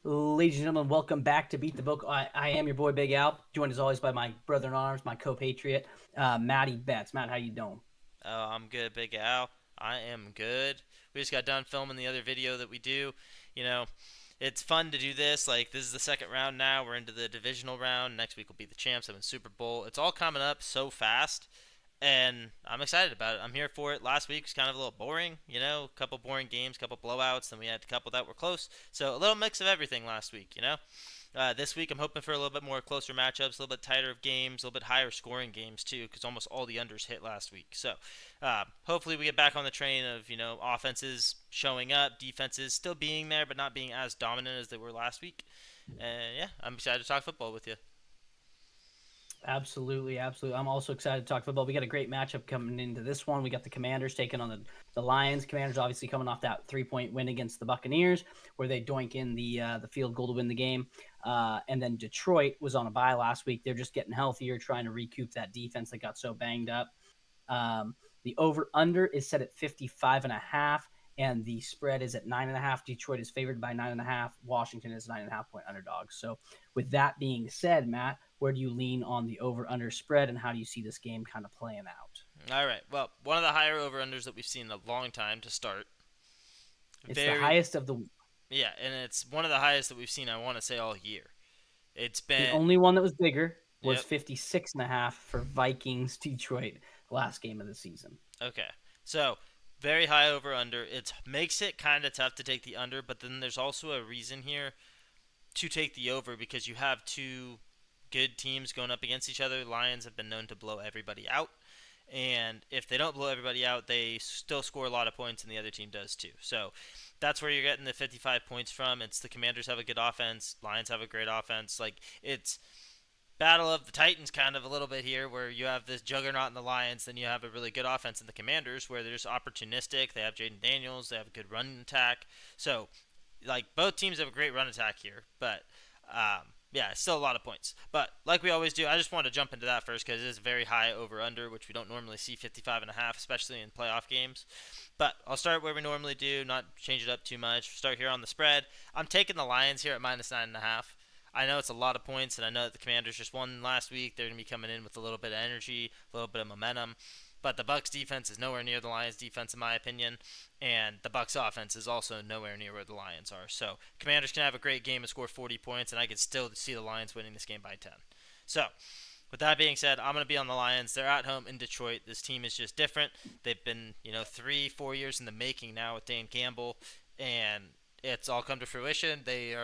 Ladies and gentlemen, welcome back to Beat the Book. I am your boy Big Al, joined as always by my brother in arms, my co-patriot, MattyBets. Matt, how you doing? I'm good, Big Al. I am good. We just got done filming the other video that we do. You know, it's fun to do this. Like, this is the second round now. We're into the divisional round. Next week will be the champs and Super Bowl. It's all coming up so fast, and I'm excited about it. I'm here for it. Last week was kind of a little boring. A couple boring games, a couple blowouts. Then we had a couple that were close. So a little mix of everything last week. This week, I'm hoping for a little bit more closer matchups, a little bit tighter of games, a little bit higher scoring games too, because almost all the unders hit last week. So, hopefully, we get back on the train of offenses showing up, defenses still being there, but not being as dominant as they were last week. And yeah, I'm excited to talk football with you. Absolutely, absolutely. I'm also excited to talk football. We got a great matchup coming into this one. We got the Commanders taking on the Lions. Commanders obviously coming off that 3-point win against the Buccaneers, where they doink in the field goal to win the game. And then Detroit was on a bye last week. They're just getting healthier, trying to recoup that defense that got so banged up. The over under is set at 55.5, and the spread is at 9.5. Detroit is favored by 9.5. Washington is 9.5 point underdog. So, with that being said, Matt, where do you lean on the over under spread, and how do you see this game kind of playing out? All right. Well, one of the higher over unders that we've seen in a long time to start. It's the Very, highest of yeah, and it's one of the highest that we've seen, I want to say, all year. It's the been, only one that was bigger was yep. 56.5 for Vikings Detroit last game of the season. Okay. So, very high over under. It makes it kind of tough to take the under, but then there's also a reason here to take the over because you have two good teams going up against each other. Lions have been known to blow everybody out. And if they don't blow everybody out, they still score a lot of points, and the other team does too. So that's where you're getting the 55 points from. It's the Commanders have a good offense, Lions have a great offense. Like, it's battle of the Titans kind of a little bit here, where you have this juggernaut in the Lions, then you have a really good offense in the Commanders, where they're just opportunistic. They have Jaden Daniels, they have a good run attack. So, like, both teams have a great run attack here, but yeah, it's still a lot of points. But like we always do, I just want to jump into that first because it is very high over under, which we don't normally see 55.5, especially in playoff games. But I'll start where we normally do, not change it up too much. Start here on the spread. I'm taking the Lions here at -9.5. I know it's a lot of points, and I know that the Commanders just won last week. They're going to be coming in with a little bit of energy, a little bit of momentum. But the Bucks defense is nowhere near the Lions defense in my opinion, and the Bucks offense is also nowhere near where the Lions are. So Commanders can have a great game and score 40 points, and I could still see the Lions winning this game by 10. So with that being said, I'm going to be on the Lions. They're at home in Detroit. This team is just different. They've been, 3, 4 years in the making now with Dan Campbell, and it's all come to fruition. They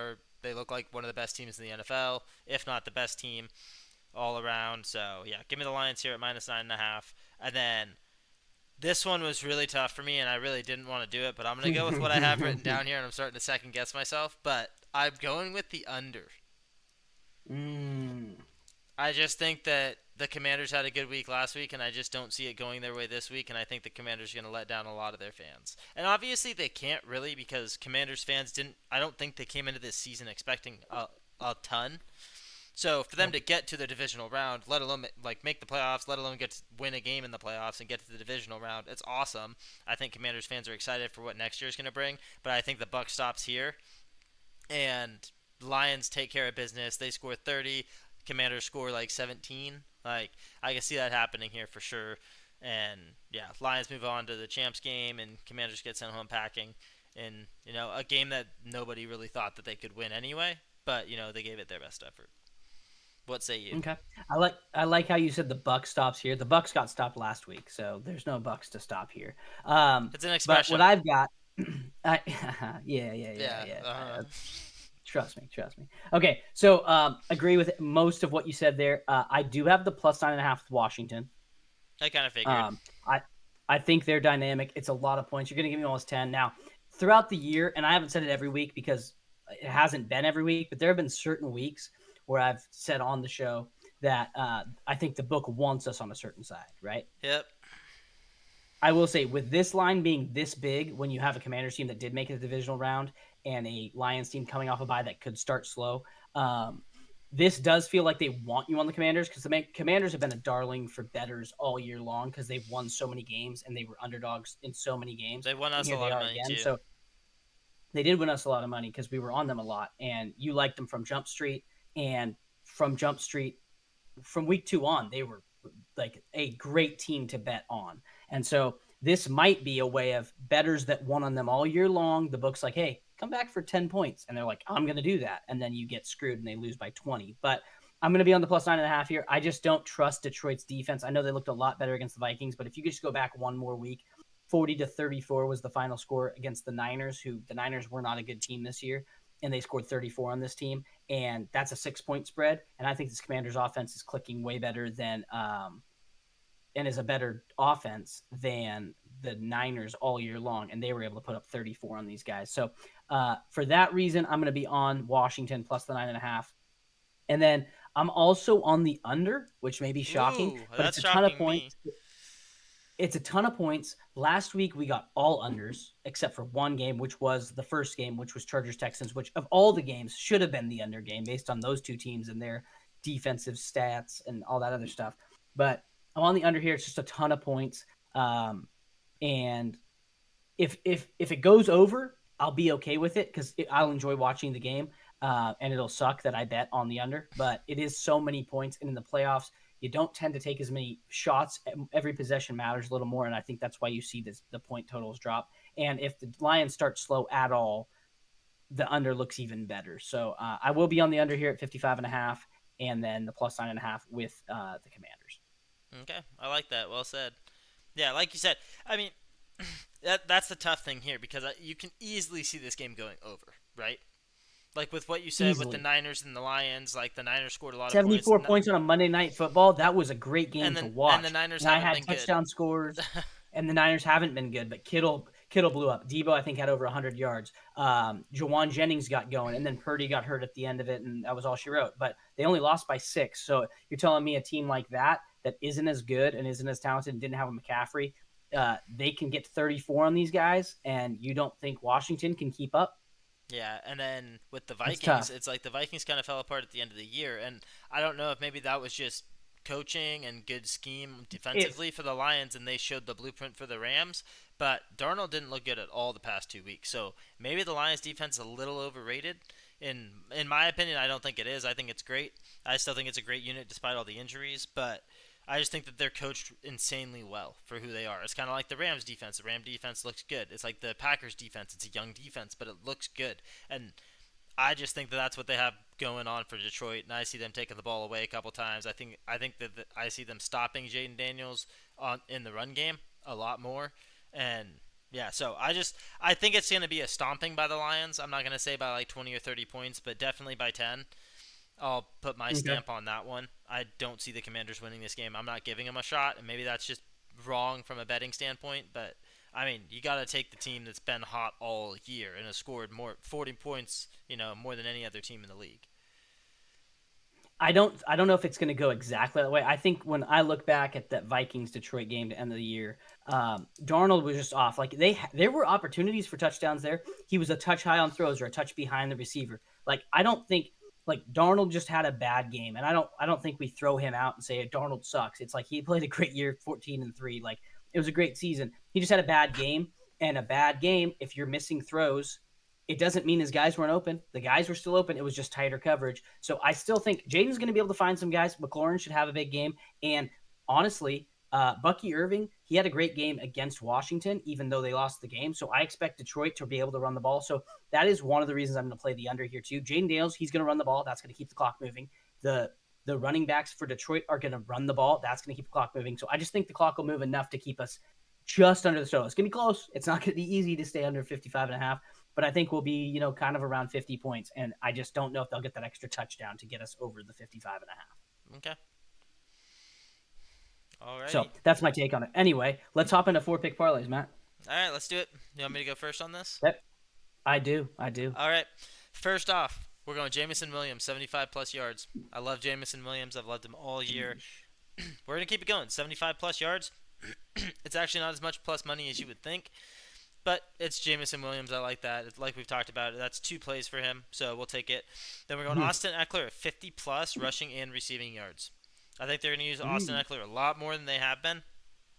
look like one of the best teams in the NFL, if not the best team all around. So yeah, give me the Lions here at -9.5. And then this one was really tough for me, and I really didn't want to do it, but I'm gonna go with what I have written down here, and I'm starting to second guess myself. But I'm going with the under. Mm. I just think that the Commanders had a good week last week, and I just don't see it going their way this week. And I think the Commanders are going to let down a lot of their fans. And obviously, they can't really because Commanders fans didn't. I don't think they came into this season expecting a ton. So for them Yep. to get to the divisional round, let alone like make the playoffs, let alone get to win a game in the playoffs and get to the divisional round, it's awesome. I think Commanders fans are excited for what next year is going to bring. But I think the buck stops here, and Lions take care of business. They score 30. Commanders score like 17. Like, I can see that happening here for sure. And yeah, Lions move on to the champs game, and Commanders get sent home packing in a game that nobody really thought that they could win anyway. But they gave it their best effort. What say you? Okay. I like how you said the buck stops here. The Bucks got stopped last week, so there's no Bucks to stop here. It's an But what expression. I've got, I, yeah, yeah, yeah, Yeah. yeah. Uh-huh. Trust me, trust me. Okay, so agree with most of what you said there. I do have the +9.5 with Washington. I kind of figured. Um, I I think they're dynamic. It's a lot of points. You're going to give me almost 10 now throughout the year, and I haven't said it every week because it hasn't been every week, but there have been certain weeks where I've said on the show that I think the book wants us on a certain side, right? Yep. I will say with this line being this big, when you have a Commanders team that did make it a divisional round and a Lions team coming off a bye that could start slow, this does feel like they want you on the Commanders because the Commanders have been a darling for bettors all year long because they've won so many games and they were underdogs in so many games, They won and us a here they lot of are money again. too. So they did win us a lot of money because we were on them a lot, and you liked them from Jump Street, and from Jump Street from week 2 on, they were like a great team to bet on. And so this might be a way of bettors that won on them all year long. The book's like, hey, come back for 10 points. And they're like, I'm going to do that. And then you get screwed and they lose by 20. But I'm going to be on the plus 9.5 here. I just don't trust Detroit's defense. I know they looked a lot better against the Vikings, but if you could just go back one more week, 40-34 was the final score against the Niners, who the Niners were not a good team this year. And they scored 34 on this team, and that's a 6-point spread. And I think this Commanders offense is clicking way better than and is a better offense than the Niners all year long, and they were able to put up 34 on these guys. So for that reason, I'm going to be on Washington plus the 9.5, and then I'm also on the under, which may be shocking, Ooh, but it's that's a ton of shocking me. points. It's a ton of points. Last week we got all unders except for one game, which was the first game, which was Chargers Texans, which of all the games should have been the under game based on those two teams and their defensive stats and all that other stuff. But I'm on the under here. It's just a ton of points. And if it goes over, I'll be okay with it because I'll enjoy watching the game. And it'll suck that I bet on the under, but it is so many points. And in the playoffs, you don't tend to take as many shots. Every possession matters a little more, and I think that's why you see the point totals drop. And if the Lions start slow at all, the under looks even better. So I will be on the under here at 55.5, and then the plus 9.5 with the Commanders. Okay, I like that. Well said. Yeah, like you said, I mean, that's the tough thing here because you can easily see this game going over, right? Like with what you said with the Easily. Niners and the Lions, like the Niners scored a lot of points, 74 points on a Monday Night Football. That was a great game to and the watch. Niners And I haven't had been good. touchdown scores, and the Niners haven't been good, but Kittle blew up. Debo, I think, had over 100 yards. Jawan Jennings got going, and then Purdy got hurt at the end of it, and that was all she wrote. But they only lost by 6. So you're telling me a team like that isn't as good and isn't as talented and didn't have a McCaffrey, they can get 34 on these guys, and you don't think Washington can keep up? Yeah, and then with the That's Vikings, tough. it's like the Vikings kind of fell apart at the end of the year, and I don't know if maybe that was just coaching and good scheme If defensively for the Lions, and they showed the blueprint for the Rams. But Darnold didn't look good at all the past 2 weeks, so maybe the Lions defense is a little overrated. In my opinion, I don't think it is. I think it's great. I still think it's a great unit despite all the injuries, but I just think that they're coached insanely well for who they are. It's kind of like the Rams defense. The Ram defense looks good. It's like the Packers defense. It's a young defense, but it looks good. And I just think that that's what they have going on for Detroit, and I see them taking the ball away a couple times. I think that I see them stopping Jaden Daniels in the run game a lot more, and yeah. So I think it's going to be a stomping by the Lions. I'm not going to say by like 20 or 30 points, but definitely by 10. I'll put my okay. stamp on that one. I don't see the Commanders winning this game. I'm not giving them a shot, and maybe that's just wrong from a betting standpoint. But I mean, you got to take the team that's been hot all year and has scored more 40 points, more than any other team in the league. I don't know if it's going to go exactly that way. I think when I look back at that Vikings Detroit game to end of the year, Darnold was just off. Like there were opportunities for touchdowns there. He was a touch high on throws or a touch behind the receiver. Like I don't think like Darnold just had a bad game, and I don't think we throw him out and say Darnold sucks. It's like he played a great year, 14-3. Like it was a great season. He just had a bad game, and a bad game. If you're missing throws, it doesn't mean his guys weren't open. The guys were still open. It was just tighter coverage. So I still think Jaden's going to be able to find some guys. McLaurin should have a big game. And honestly, Bucky Irving, he had a great game against Washington, even though they lost the game. So I expect Detroit to be able to run the ball. So that is one of the reasons I'm going to play the under here too. Jaden Daniels, he's going to run the ball. That's going to keep the clock moving. The running backs for Detroit are going to run the ball. That's going to keep the clock moving. So I just think the clock will move enough to keep us just under the total. It's going to be close. It's not going to be easy to stay under 55.5, but I think we'll be, kind of around 50 points. And I just don't know if they'll get that extra touchdown to get us over the 55.5. Okay. So Alrighty. that's my take on it. Anyway, let's hop into 4-pick parlays, Matt. All right, let's do it. You want me to go first on this? Yep. I do. I do. All right. First off, we're going Jamison Williams, 75 plus yards. I love Jamison Williams. I've loved him all year. We're going to keep it going. 75 plus yards. It's actually not as much plus money as you would think, but it's Jamison Williams. I like that. It's like we've talked about. That's 2 plays for him, so we'll take it. Then we're going Austin Eckler at 50 plus rushing and receiving yards. I think they're going to use Austin Eckler a lot more than they have been.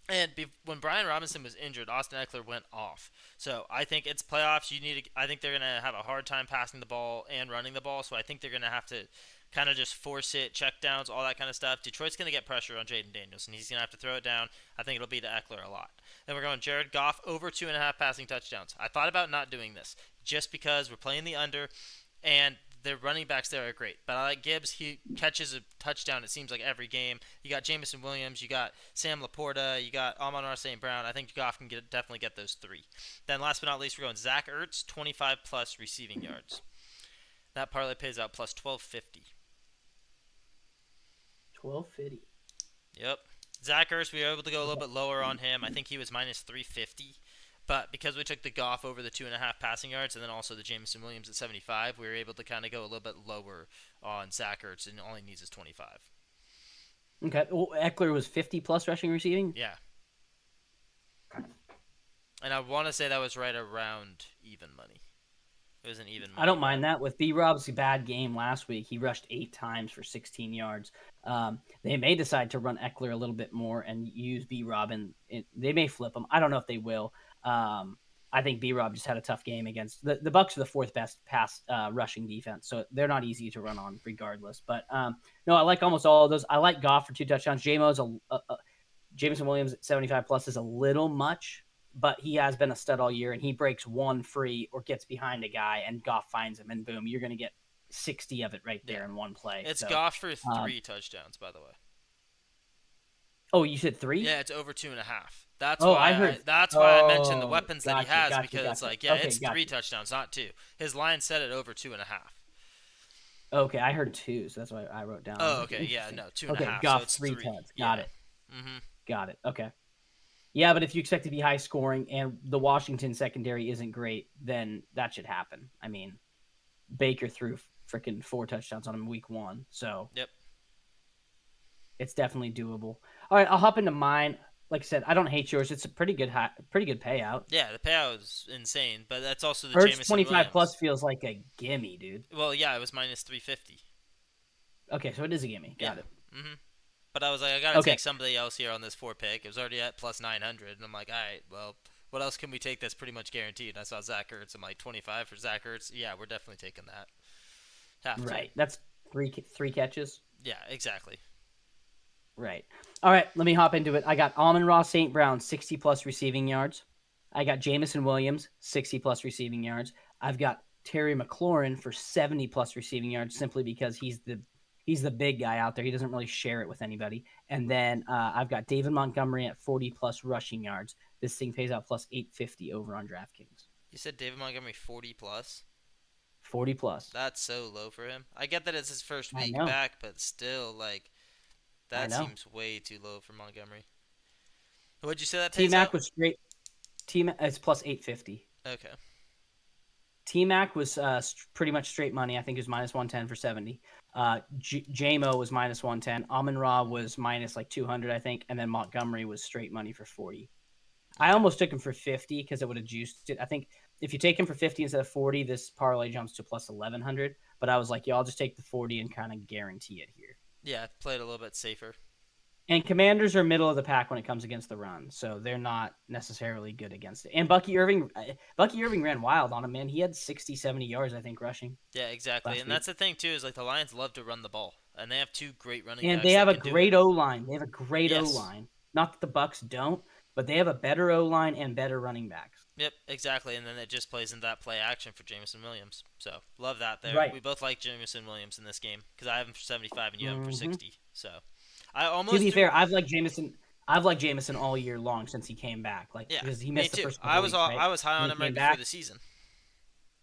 And when Brian Robinson was injured, Austin Eckler went off. So I think it's playoffs. I think they're gonna have a hard time passing the ball and running the ball. So I think they're gonna have to kind of just force it, check downs, all that kind of stuff. Detroit's gonna get pressure on Jaden Daniels, and he's gonna have to throw it down. I think it'll be to Eckler a lot. Then we're going Jared Goff over 2.5 passing touchdowns. I thought about not doing this just because we're playing the under, and their running backs there are great. But I like Gibbs. He catches a touchdown, it seems like, every game. You got Jamison Williams. You got Sam Laporta. You got Amon-Ra St. Brown. I think Goff can definitely get those three. Then last but not least, we're going Zach Ertz, 25-plus receiving yards. That parlay pays out plus 1250. 1250. Yep. Zach Ertz, we were able to go a little bit lower on him. I think he was minus 350. But because we took the Goff over the 2.5 passing yards and then also the Jameson Williams at 75, we were able to kind of go a little bit lower on Zach Ertz, and all he needs is 25. Okay. Well, Eckler was 50 plus rushing receiving. Yeah. And I want to say that was right around even money. It was an even money. I don't mind that. With B-Rob's bad game last week, he rushed 8 times for 16 yards. They may decide to run Eckler a little bit more and use B-Rob, and they may flip him. I don't know if they will. I think B-Rob just had a tough game against the Bucks are the fourth best pass rushing defense, so they're not easy to run on regardless. But no, I like almost all of those. I like Goff for 2 touchdowns. Jameson Williams at 75 plus is a little much, but he has been a stud all year, and he breaks one free or gets behind a guy, and Goff finds him, and boom, you're going to get 60 of it right there in one play. It's Goff for 3 touchdowns, by the way. Oh, you said 3? Yeah, it's over 2.5. That's I why I mentioned the weapons that he has, gotcha, because it's like, okay, it's 3 touchdowns, not 2. His line set it over 2.5. Okay, I heard 2, so that's why I wrote down. Oh, okay, yeah, no, 2.5. Okay, Goff so it's 3 3. touchdowns. Got it. Mm-hmm. Got it. Okay. Yeah, but if you expect to be high scoring and the Washington secondary isn't great, then that should happen. I mean, Baker threw freaking 4 touchdowns on him week 1, so Yep. it's definitely doable. All right, I'll hop into mine. Like I said, I don't hate yours. It's a pretty good payout. Yeah, the payout is insane, but that's also the Ertz Jameson 25 Williams. plus feels like a gimme, dude. Well, yeah, it was minus 350. Okay, so it is a gimme. Got it. Mm-hmm. But I was like, I gotta take somebody else here on this 4 pick. It was already at plus 900, and I'm like, all right, well, what else can we take that's pretty much guaranteed? I saw Zach Ertz. I'm like, 25 for Zach Ertz. Yeah, we're definitely taking that. Right. That's three catches. Yeah, exactly. Right. All right, let me hop into it. I got Amon-Ra St. Brown, 60 plus receiving yards. I got Jameson Williams, 60 plus receiving yards. I've got Terry McLaurin for 70 plus receiving yards, simply because he's the big guy out there. He doesn't really share it with anybody. And then I've got David Montgomery at 40 plus rushing yards. This thing pays out plus 850 over on DraftKings. You said David Montgomery 40 plus? 40 plus. That's so low for him. I get that it's his first week back, but still, like, that seems way too low for Montgomery. What'd you say that pays T-Mac out? was straight. It's plus 850. Okay. T-Mac was pretty much straight money. I think it was minus 110 for 70. JMO was minus 110. Amon-Ra was minus like 200, I think. And then Montgomery was straight money for 40. I almost took him for 50 because it would have juiced it. I think if you take him for 50 instead of 40, this parlay jumps to plus 1100. But I was like, I'll just take the 40 and kind of guarantee it here. Yeah, play it a little bit safer. And Commanders are middle of the pack when it comes against the run, so they're not necessarily good against it. And Bucky Irving ran wild on him, man. He had 60, 70 yards, I think, rushing. Yeah, exactly. And that's the thing, too, is like the Lions love to run the ball. And they have 2 great running backs. And they have a great O-line. They have a great O-line. Not that the Bucks don't, but they have a better O-line and better running backs. Yep, exactly. And then it just plays into that play action for Jameson Williams. So, love that there. Right. We both like Jameson Williams in this game because I have him for 75 and you have him for 60. So, I almost. To be fair, I've liked Jameson all year long since he came back. Like, because he missed the first couple weeks, right? I was high on him right before the season.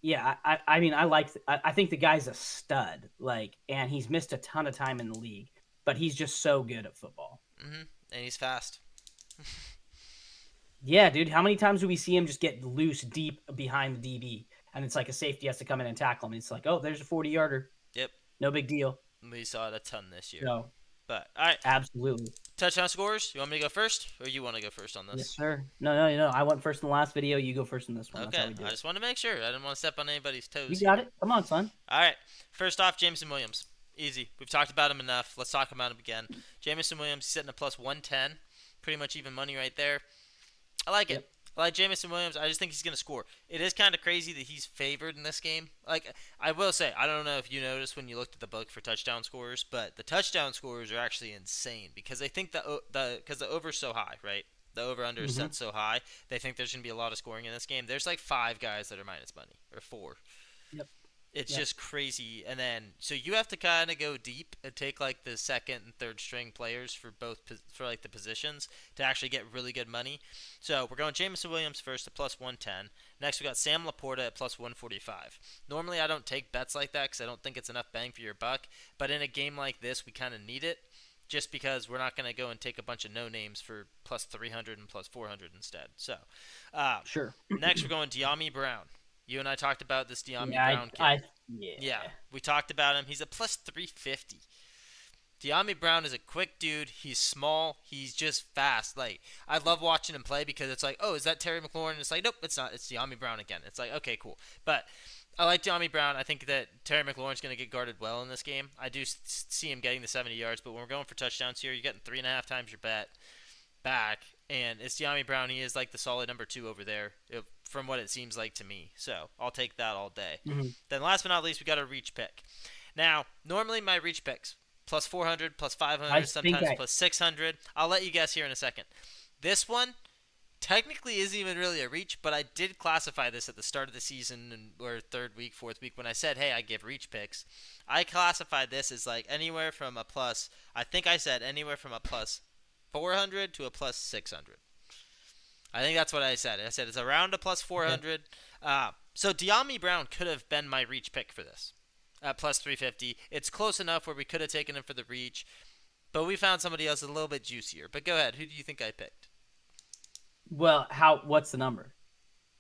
Yeah, I mean, I think the guy's a stud. Like, and he's missed a ton of time in the league, but he's just so good at football. Mm-hmm. And he's fast. Yeah, dude. How many times do we see him just get loose deep behind the DB, and it's like a safety has to come in and tackle him? It's like, oh, there's a 40-yarder. Yep. No big deal. We saw it a ton this year. So, but all right, absolutely. Touchdown scores. You want me to go first, or you want to go first on this? Yes, sir. No. I went first in the last video. You go first in this one. Okay. I just want to make sure. I didn't want to step on anybody's toes. You got it. Come on, son. All right. First off, Jameson Williams. Easy. We've talked about him enough. Let's talk about him again. Jameson Williams sitting at plus 110. Pretty much even money right there. I like it. Yep. I like Jamison Williams. I just think he's going to score. It is kind of crazy that he's favored in this game. Like, I will say, I don't know if you noticed when you looked at the book for touchdown scorers, but the touchdown scorers are actually insane because they think because the over's so high, right? The over under is Hmm. set so high. They think there's going to be a lot of scoring in this game. There's like 5 guys that are minus money or 4. Yep. It's Yep. just crazy. And then so you have to kind of go deep and take like the second and third string players for for like the positions to actually get really good money. So we're going Jameson Williams first at plus 110. Next we got Sam Laporta at plus 145. Normally I don't take bets like that because I don't think it's enough bang for your buck. But in a game like this we kind of need it. Just because we're not going to go and take a bunch of no names for plus 300 and plus 400 instead. So, Sure. next we're going De'Ami Brown. You and I talked about this De'Ami Yeah. Brown kid. Yeah. Yeah, we talked about him. He's a plus 350. De'Ami Brown is a quick dude. He's small. He's just fast. Like, I love watching him play because it's like, oh, is that Terry McLaurin? It's like, nope, it's not. It's De'Ami Brown again. It's like, okay, cool. But I like De'Ami Brown. I think that Terry McLaurin's going to get guarded well in this game. I do see him getting the 70 yards, but when we're going for touchdowns here, you're getting 3.5 times your bet back. And it's De'Ami Brown. He is like the solid number 2 over there, from what it seems like to me. So I'll take that all day. Hmm. Then last but not least, we got a reach pick. Now, normally my reach picks plus 400, plus I 500, think sometimes plus 600. I'll let you guess here in a second. This one technically isn't even really a reach, but I did classify this at the start of the season or third week, fourth week when I said, hey, I give reach picks. I classified this as like anywhere from a plus, I think I said anywhere from a plus 400 to a plus 600. I think that's what I said. I said it's around a plus okay. 400. So De'Ami Brown could have been my reach pick for this at plus 350. It's close enough where we could have taken him for the reach, but we found somebody else a little bit juicier. But go ahead. Who do you think I picked? Well, how? What's the number?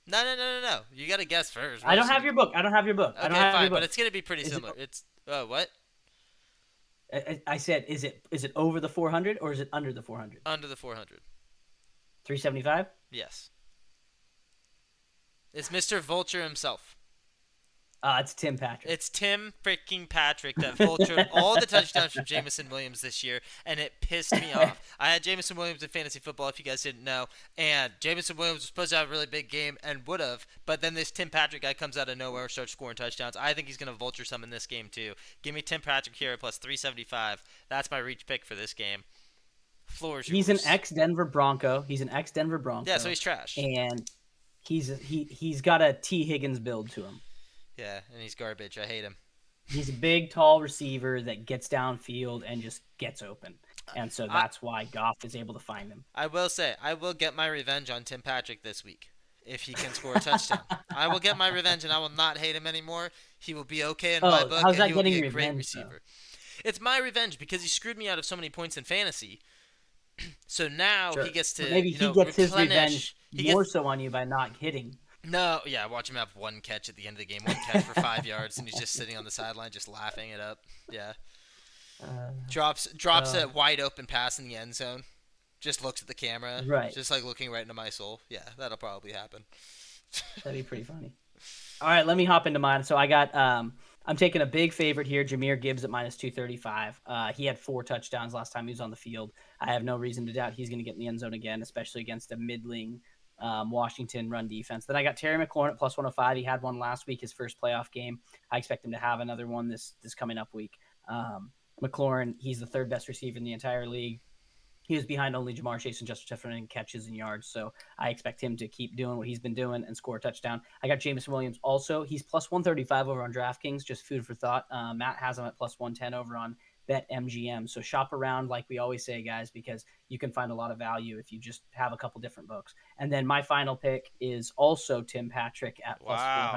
No, no, no, no, no. You got to guess first. I don't have your book. I don't have your book. I don't Okay, have your fine, but book. it's going to be pretty Is it? similar. It's what? I said, is it over the 400 or is it under the 400? Under the 400. 375. Yes. It's Mr. Vulture himself. It's Tim Patrick. It's Tim freaking Patrick that vultured all the touchdowns from Jamison Williams this year, and it pissed me off. I had Jamison Williams in fantasy football, if you guys didn't know, and Jamison Williams was supposed to have a really big game and would have, but then this Tim Patrick guy comes out of nowhere and starts scoring touchdowns. I think he's going to vulture some in this game, too. Give me Tim Patrick here at plus 375. That's my reach pick for this game. Floor is He's an yours. ex-Denver Bronco. He's an ex-Denver Yeah, so Bronco, he's trash. and he's got a T Higgins build to him. Yeah, and he's garbage. I hate him. He's a big, tall receiver that gets downfield and just gets open, and so I, that's why Goff is able to find him. I will say, I will get my revenge on Tim Patrick this week if he can score a touchdown. I will get my revenge and I will not hate him anymore. He will be okay in my Oh, book how's and that he will getting be a great revenge though? receiver. It's my revenge because he screwed me out of so many points in fantasy. So now he Sure, gets but to, maybe he gets his revenge replenish. He more gets so on you by not hitting. no, yeah, watch him have one catch at the end of the game, one catch for 5 yards, and he's just sitting on the sideline just laughing it up. Yeah, Uh, drops uh, a wide open pass in the end zone. Just looks at the camera, right, just like looking right into my soul. Yeah, that'll probably happen. that'd be pretty funny. All right, let me hop into mine. So I got I'm taking a big favorite here, Jahmyr Gibbs at minus 235. He had 4 touchdowns last time he was on the field. I have no reason to doubt he's going to get in the end zone again, especially against a middling Washington run defense. Then I got Terry McLaurin at plus 105. He had one last week, his first playoff game. I expect him to have another one this coming up week. McLaurin, he's the third best receiver in the entire league. He was behind only Jamar Chase and Justin Jefferson in catches and yards, so I expect him to keep doing what he's been doing and score a touchdown. I got Jameson Williams also. He's plus 135 over on DraftKings, just food for thought. Matt has him at plus 110 over on BetMGM. So shop around like we always say, guys, because you can find a lot of value if you just have a couple different books. And then my final pick is also Tim Patrick at plus Wow.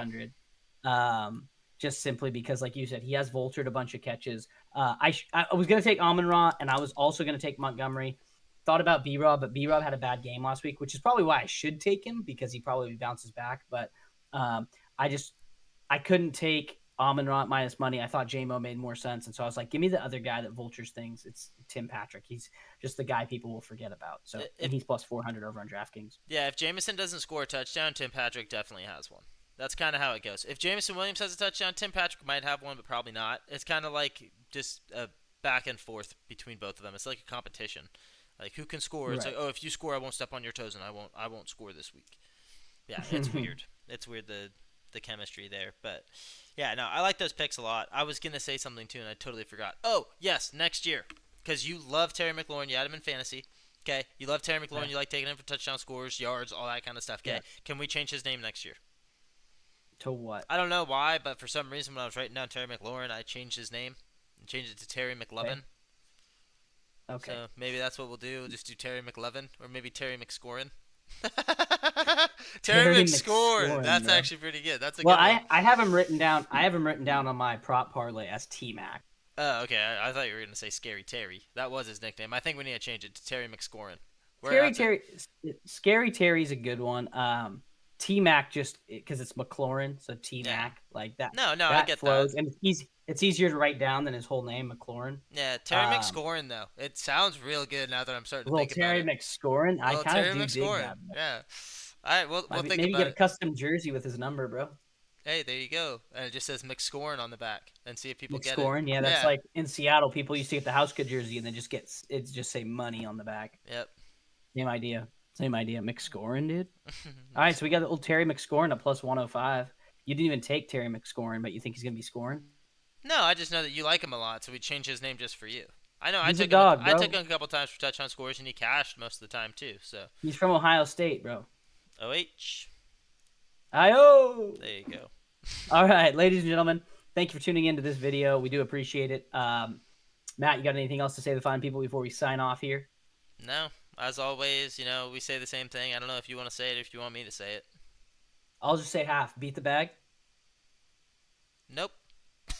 400. Just simply because, like you said, he has vultured a bunch of catches. I was going to take Amon-Ra, and I was also going to take Montgomery. Thought about B-Rob, but B-Rob had a bad game last week, which is probably why I should take him because he probably bounces back. But I couldn't take Amon-Ra at minus money. I thought J-Mo made more sense, and so I was like, give me the other guy that vultures things. It's Tim Patrick. He's just the guy people will forget about. So and he's plus 400 over on DraftKings. Yeah, if Jameson doesn't score a touchdown, Tim Patrick definitely has one. That's kind of how it goes. If Jameson Williams has a touchdown, Tim Patrick might have one, but probably not. It's kind of like just a back and forth between both of them. It's like a competition. Like who can score? It's like, Right. oh, if you score, I won't step on your toes, and I won't score this week. Yeah, it's weird. It's weird the chemistry there, but yeah, no, I like those picks a lot. I was gonna say something too, and I totally forgot. Oh yes, next year, because you love Terry McLaurin. You had him in fantasy. Okay, you love Terry McLaurin. Okay. You like taking him for touchdown scores, yards, all that kind of stuff. Okay, Yeah. can we change his name next year? To what? I don't know why, but for some reason when I was writing down Terry McLaurin, I changed his name and changed it to Terry Okay. McLovin. Okay. So maybe that's what we'll do. We'll just do Terry McLovin or maybe Terry McScorin. Terry Terry McScorin. McScoring, That's bro. actually pretty good. That's a Well, good one. I have him written down. I have him written down on my prop parlay as T Mac. Oh, okay. I thought you were gonna say Scary Terry. That was his nickname. I think we need to change it to Terry McScorin. We're gonna Scary have to. Terry, Scary Terry's a good one. T Mac just because it's McLaurin, so T Yeah. Mac like that. No, I That get that. flows, and it's easier to write down than his whole name, McLaurin. Yeah, Terry Um, McScorin though. It sounds real good now that I'm starting to little think about Terry it. McScoring, I Well, kind of Terry do dig McScorin. that. Bro. Yeah. All right, we'll think Maybe about get a it. custom jersey with his number, bro. Hey, there you go. And it just says McScorin on the back, and see if people get it. McScoring, yeah, that's Yeah. like in Seattle. People used to get the house good jersey and then it just say money on the back. Yep. Same idea. Same idea. McScoring, dude. All right, so we got McScorin. the old Terry McScoring at plus 105. You didn't even take Terry McScoring, but you think he's gonna be scoring? No, I just know that you like him a lot, so we changed his name just for you. I know. I He's a took him. dog, I took bro. him a couple times for touchdown scores, and he cashed most of the time too. So, He's from Ohio State, bro. OH. Ayo. There you go. All right, ladies and gentlemen, thank you for tuning into this video. We do appreciate it. Matt, you got anything else to say to the fine people before we sign off here? No, as always, we say the same thing. I don't know if you want to say it, or if you want me to say it. I'll just say half. Beat the bag. Nope.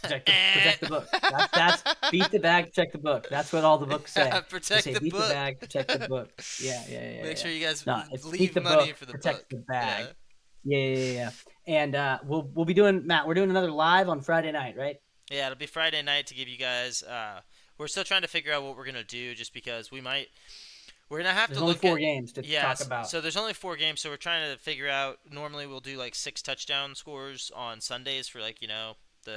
Protect the book. That's beat the bag, protect the book. That's what all the books say. They Protect say the beat the book. bag, protect the book. Yeah. Make sure you guys No, it's beat leave the money book, for the protect book. the bag. Yeah. Yeah. And we'll be doing Matt. We're doing another live on Friday night, right? Yeah, it'll be Friday night to give you guys. We're still trying to figure out what we're gonna do, just because we're gonna have There's to only look 4 at. games to talk Yes, about. so there's only 4 games, so we're trying to figure out. Normally, we'll do like 6 touchdown scores on Sundays for the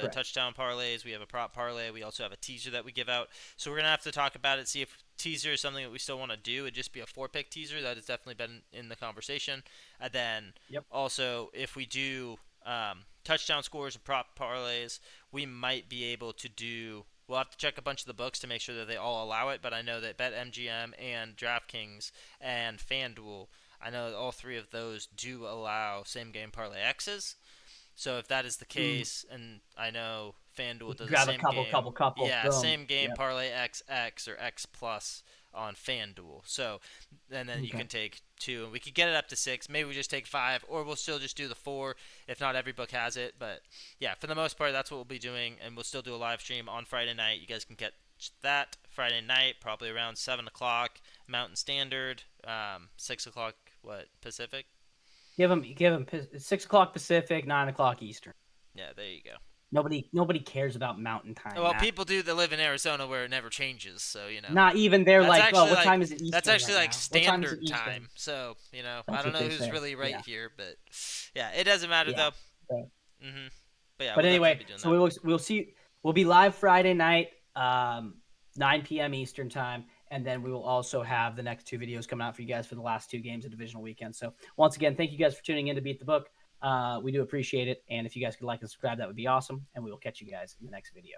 Correct. touchdown parlays. We have a prop parlay. We also have a teaser that we give out. So we're gonna have to talk about it. See if teaser is something that we still want to do. It'd just be a 4 pick teaser. That has definitely been in the conversation. And then Yep. also if we do touchdown scores and prop parlays, we might be able to do. We'll have to check a bunch of the books to make sure that they all allow it, but I know that BetMGM and DraftKings and FanDuel, I know all 3 of those do allow same game parlay X's. So if that is the case, and I know FanDuel does the Grab a same game, couple. yeah, Boom. same game Yep. parlay XX or X plus on FanDuel. So, and then you Okay. can take 2, and we could get it up to 6. Maybe we just take 5, or we'll still just do the 4 if not every book has it. But yeah, for the most part, that's what we'll be doing, and we'll still do a live stream on Friday night. You guys can catch that Friday night, probably around 7 o'clock Mountain Standard, 6 o'clock Pacific. Give them 6 o'clock Pacific, 9 o'clock Eastern. Yeah, there you go. Nobody cares about Mountain Time. Well, Matt. people do that live in Arizona where it never changes, so Not even they're That's like, actually oh, what like time is it Eastern? that's actually right like now? What time is it standard Eastern? time. So I That's don't what know they who's say. really right Yeah. here, but yeah, it doesn't matter Yeah. though. Okay. But yeah, But we'll anyway, definitely be doing so that. we'll see. We'll be live Friday night, 9 p.m. Eastern time, and then we will also have the next 2 videos coming out for you guys for the last 2 games of divisional weekend. So once again, thank you guys for tuning in to Beat the Book. We do appreciate it, and if you guys could like and subscribe, that would be awesome. And we will catch you guys in the next video.